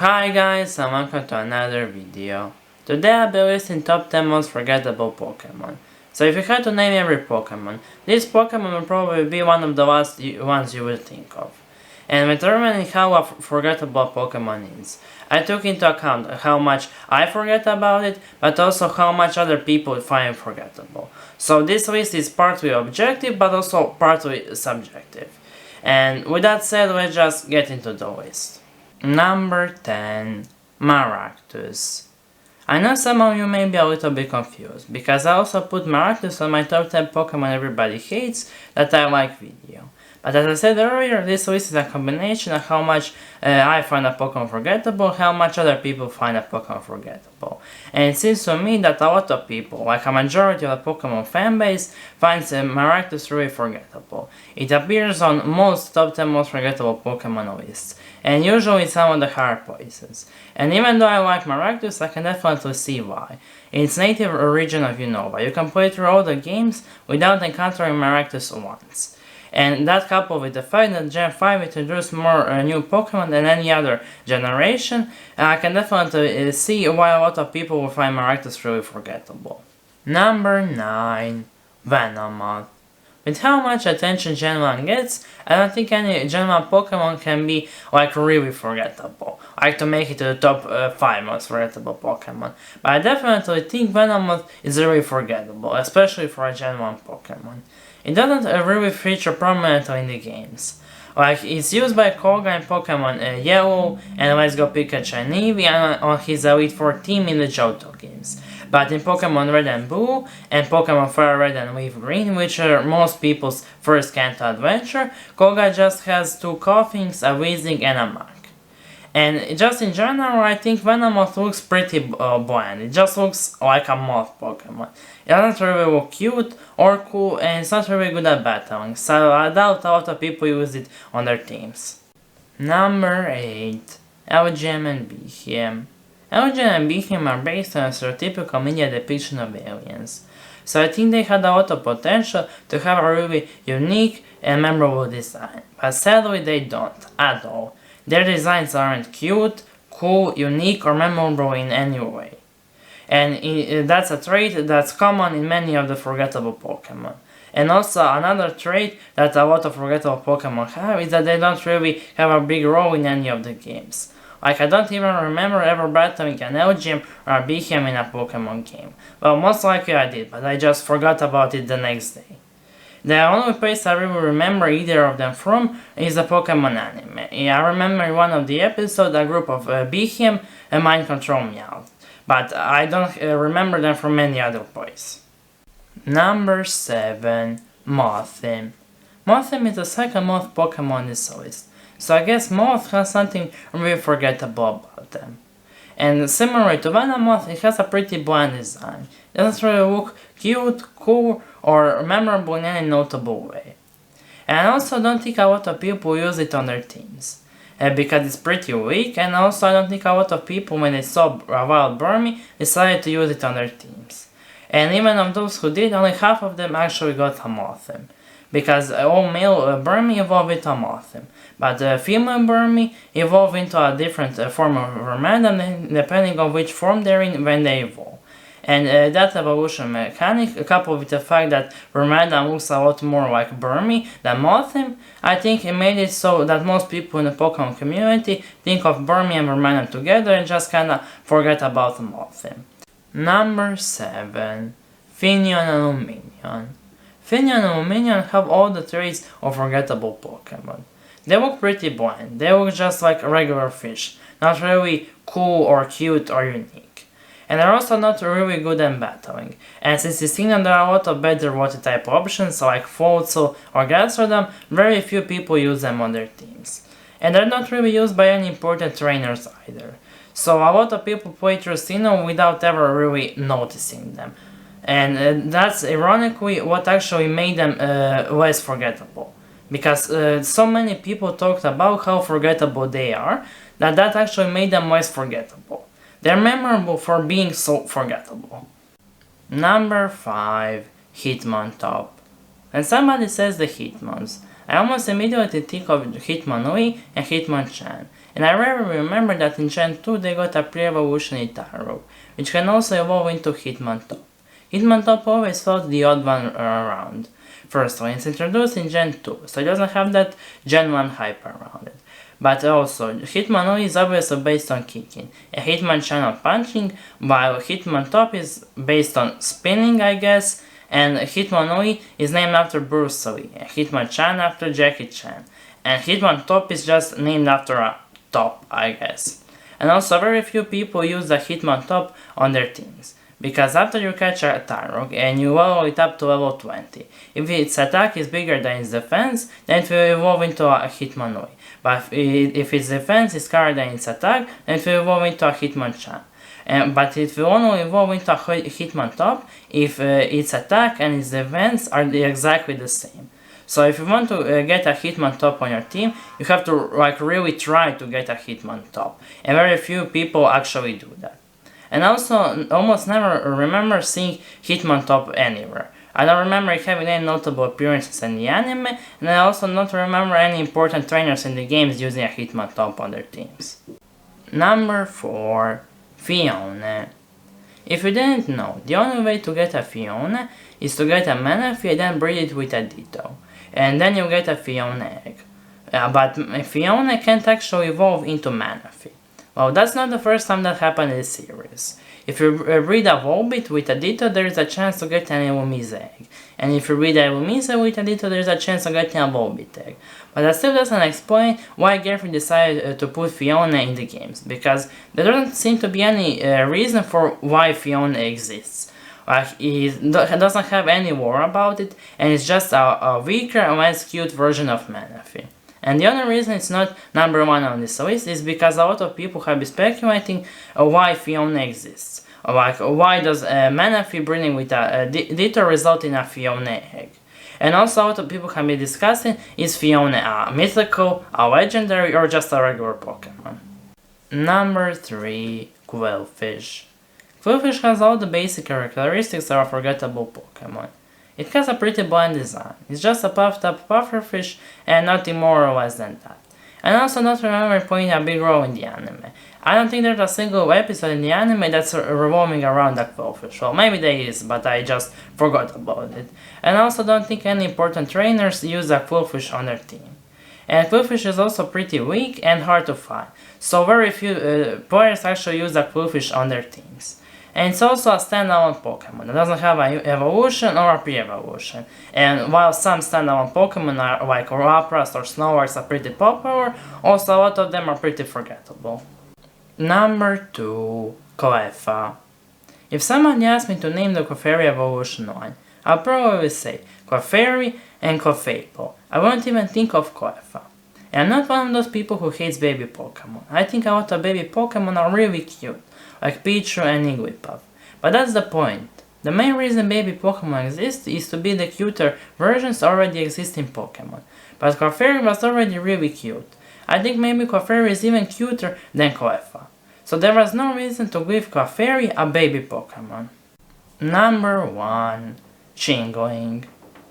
Hi guys and welcome to another video. Today I'll be listing top 10 most forgettable Pokemon. So if you had to name every Pokemon, this Pokemon will probably be one of the last ones you will think of. And when determining how a forgettable Pokemon is, I took into account how much I forget about it, but also how much other people find forgettable. So this list is partly objective but also partly subjective. And with that said, let's just get into the list. Number 10. Maractus. I know some of you may be a little bit confused, because I also put Maractus on my top 10 Pokemon everybody hates that I like video. But as I said earlier, this list is a combination of how much I find a Pokemon forgettable, how much other people find a Pokemon forgettable. And it seems to me that a lot of people, like a majority of the Pokemon fanbase, finds Maractus really forgettable. It appears on most top 10 most forgettable Pokemon lists, and usually some of the higher places. And even though I like Maractus, I can definitely see why. In its native region of Unova, you can play through all the games without encountering Maractus once. And that coupled with the fact that Gen 5 introduced more new Pokemon than any other generation, I can definitely see why a lot of people will find Maractus really forgettable. Number 9. Venomoth. With how much attention Gen 1 gets, I don't think any Gen 1 Pokemon can be like really forgettable, like to make it to the top 5 most forgettable Pokemon. But I definitely think Venomoth is really forgettable, especially for a Gen 1 Pokemon. It doesn't really feature prominently in the games. Like, it's used by Koga in Pokemon Yellow and Let's Go Pikachu and Eevee and on his Elite Four team in the Johto games. But in Pokemon Red and Blue and Pokemon Fire Red and Leaf Green, which are most people's first Kanto adventure, Koga just has 2 Koffings, a Weezing and a Mach. And just in general, I think Venomoth looks pretty bland. It just looks like a moth Pokemon. It doesn't really look cute or cool, and it's not really good at battling, so I doubt a lot of people use it on their teams. Number 8. LGM and BHM. LGM and BHM are based on a stereotypical media depiction of aliens, so I think they had a lot of potential to have a really unique and memorable design, but sadly they don't, at all. Their designs aren't cute, cool, unique, or memorable in any way. And that's a trait that's common in many of the forgettable Pokemon. And also another trait that a lot of forgettable Pokemon have is that they don't really have a big role in any of the games. Like, I don't even remember ever battling an LGM or a BHM in a Pokemon game. Well, most likely I did, but I just forgot about it the next day. The only place I really remember either of them from is the Pokemon anime. I remember in one of the episodes a group of BHM mind control Meowth, but I don't remember them from any other place. Number 7. Mothim. Mothim is the second most Pokemon on this list, so I guess Moth has something really forgettable about them. And similar to Venomoth, it has a pretty bland design. It doesn't really look cute, cool, or memorable in any notable way. And I also don't think a lot of people use it on their teams, because it's pretty weak, and also I don't think a lot of people, when they saw a Wild Burmy, decided to use it on their teams. And even of those who did, only half of them actually got a Mothim, because all male Burmy evolved into a Mothim, but the female Burmy evolved into a different form of Vermandam depending on which form they're in when they evolve. And that evolution mechanic, coupled with the fact that Vermandam looks a lot more like Burmy than Mothim, I think it made it so that most people in the Pokemon community think of Burmy and Vermandam together and just kinda forget about Mothim. Number 7. Fiona and Lumineon. Fiona and Lumineon have all the traits of forgettable Pokemon. They look pretty bland, they look just like regular fish, not really cool or cute or unique. And they're also not really good at battling, and since it's seen that there are a lot of better water type options like Floatzel or Gastrodon, very few people use them on their teams. And they're not really used by any important trainers either, so a lot of people play through Sinnoh without ever really noticing them. And that's ironically what actually made them less forgettable, because so many people talked about how forgettable they are that actually made them less forgettable. They're memorable for being so forgettable. Number 5. Hitmontop. When somebody says the Hitmons, I almost immediately think of Hitmonlee and Hitmonchan, And I rarely remember that in Gen 2 they got a pre-evolution Itaru, which can also evolve into Hitmontop. Hitmontop always felt the odd one around. First one, it's introduced in Gen 2, so it doesn't have that Gen 1 hype around it. But also, Hitmonoi is obviously based on kicking, and Hitmonchan on punching, while Hitmontop is based on spinning, I guess, and Hitmonoi is named after Bruce Lee, and Hitmonchan after Jackie Chan, and Hitmontop is just named after a top, I guess. And also, very few people use the Hitmontop on their teams, because after you catch a Tyrog and you level it up to level 20, if its attack is bigger than its defense, then it will evolve into a Hitmonoi. But if its defense is higher than its attack, then it will evolve into a Hitmonchan. But it will only evolve into a Hitmontop if its attack and its defense are exactly the same. So if you want to get a Hitmontop on your team, you have to really try to get a Hitmontop. And very few people actually do that. And also, almost never remember seeing Hitmontop anywhere. I don't remember having any notable appearances in the anime, and I also don't remember any important trainers in the games using a Hitmontop on their teams. Number 4. Fiona. If you didn't know, the only way to get a Fiona is to get a Manaphy and then breed it with a Ditto. And then you get a Fiona egg. But Fiona can't actually evolve into Manaphy. Well, that's not the first time that happened in the series. If you breed a Volbit with a Ditto, there is a chance to get an Marmese egg. And if you breed a Marmese with a Ditto, there is a chance of getting a Volbit egg. But that still doesn't explain why Geoffrey decided to put Fiona in the games, because there doesn't seem to be any reason for why Fiona exists. He doesn't have any lore about it, and it's just a weaker and less cute version of Manaphy. And the only reason it's not number 1 on this list is because a lot of people have been speculating why Fiona exists. Why does Manaphy breeding with a Ditto result in a Fiona egg? And also a lot of people have been discussing, is Fiona a mythical, a legendary, or just a regular Pokemon? Number 3. Foolfish. Foolfish has all the basic characteristics of a forgettable Pokemon. It has a pretty bland design. It's just a puffed up pufferfish and nothing more or less than that. And I also don't remember playing a big role in the anime. I don't think there's a single episode in the anime that's revolving around that Foolfish. Well, maybe there is, but I just forgot about it. And I also don't think any important trainers use a Foolfish on their team. And Foolfish is also pretty weak and hard to find, so very few players actually use a Foolfish on their teams. And it's also a standalone Pokemon. It doesn't have an evolution or a pre-evolution. And while some standalone Pokemon are like Lapras or Snorlax are pretty popular, also a lot of them are pretty forgettable. Number 2. Cleffa. If somebody asked me to name the Kofari evolution line, I'll probably say Kofari and Forgettable. I won't even think of Cleffa. And I'm not one of those people who hates baby Pokemon. I think a lot of baby Pokemon are really cute, like Pichu and Igglybuff. But that's the point. The main reason baby Pokemon exist is to be the cuter versions already exist in Pokemon. But Kofari was already really cute. I think maybe Kofari is even cuter than Cleffa. So there was no reason to give Kofari a baby Pokemon. Number 1. Chingling.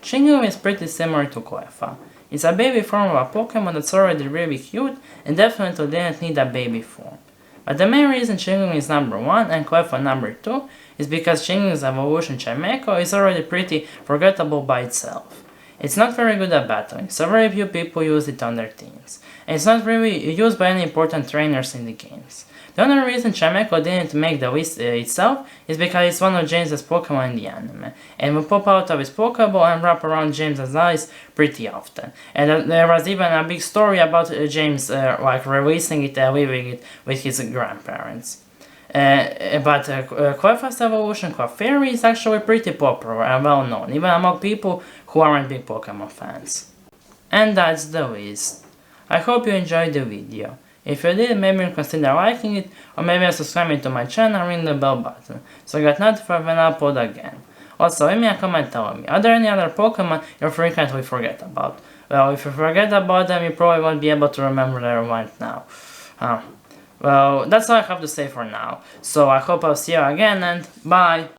Chingling is pretty similar to Cleffa. It's a baby form of a Pokemon that's already really cute and definitely didn't need a baby form. But the main reason Chingling is number 1 and Cleffa number 2 is because Chingling's evolution Chimecho is already pretty forgettable by itself. It's not very good at battling, so very few people use it on their teams, and it's not really used by any important trainers in the games. The only reason Chimecho didn't make the list itself is because it's one of James's Pokemon in the anime, and will pop out of his Pokeball and wrap around James's eyes pretty often. And there was even a big story about James releasing it and leaving it with his grandparents. But Cleffa's evolution, Kofari, is actually pretty popular and well known, even among people who aren't big Pokemon fans. And that's the list. I hope you enjoyed the video. If you did, maybe consider liking it, or maybe subscribing to my channel and ring the bell button, so you get notified when I upload again. Also, leave me a comment telling me, are there any other Pokemon you frequently forget about? Well, if you forget about them, you probably won't be able to remember them right now. Well, that's all I have to say for now, so I hope I'll see you again, and bye!